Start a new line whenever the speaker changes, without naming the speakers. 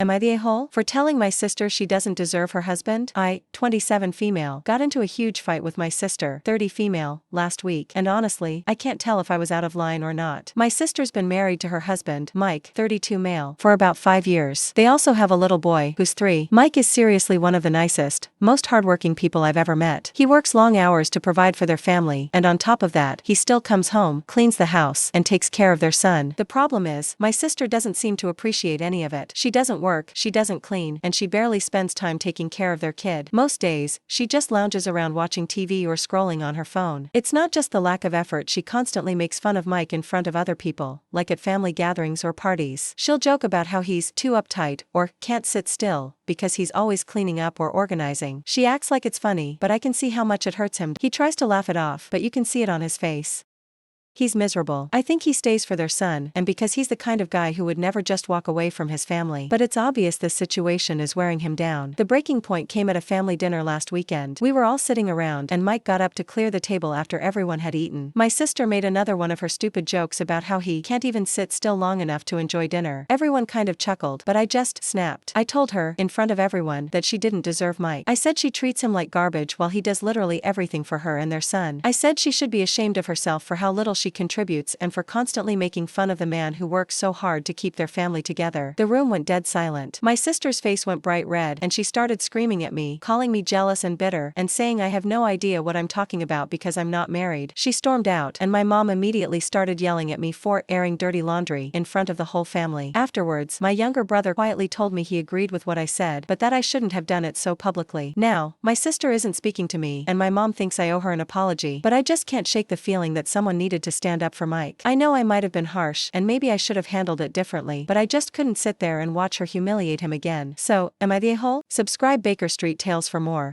Am I the a-hole for telling my sister she doesn't deserve her husband? I, 27 female, got into a huge fight with my sister, 30 female, last week, and honestly, I can't tell if I was out of line or not. My sister's been married to her husband, Mike, 32 male, for about 5 years. They also have a little boy, who's 3. Mike is seriously one of the nicest, most hardworking people I've ever met. He works long hours to provide for their family, and on top of that, he still comes home, cleans the house, and takes care of their son. The problem is, my sister doesn't seem to appreciate any of it. She doesn't work, she doesn't clean, and she barely spends time taking care of their kid. Most days, she just lounges around watching TV or scrolling on her phone. It's not just the lack of effort, she constantly makes fun of Mike in front of other people, like at family gatherings or parties. She'll joke about how he's too uptight or can't sit still because he's always cleaning up or organizing. She acts like it's funny, but I can see how much it hurts him. He tries to laugh it off, but you can see it on his face. He's miserable. I think he stays for their son, and because he's the kind of guy who would never just walk away from his family. But it's obvious this situation is wearing him down. The breaking point came at a family dinner last weekend. We were all sitting around, and Mike got up to clear the table after everyone had eaten. My sister made another one of her stupid jokes about how he can't even sit still long enough to enjoy dinner. Everyone kind of chuckled, but I just snapped. I told her, in front of everyone, that she didn't deserve Mike. I said she treats him like garbage while he does literally everything for her and their son. I said she should be ashamed of herself for how little she contributes and for constantly making fun of the man who works so hard to keep their family together. The room went dead silent. My sister's face went bright red and she started screaming at me, calling me jealous and bitter, and saying I have no idea what I'm talking about because I'm not married. She stormed out, and my mom immediately started yelling at me for airing dirty laundry in front of the whole family. Afterwards, my younger brother quietly told me he agreed with what I said, but that I shouldn't have done it so publicly. Now, my sister isn't speaking to me, and my mom thinks I owe her an apology, but I just can't shake the feeling that someone needed to stand up for Mike. I know I might have been harsh, and maybe I should have handled it differently, but I just couldn't sit there and watch her humiliate him again. So, am I the a-hole? Subscribe Baker Street Tales for more.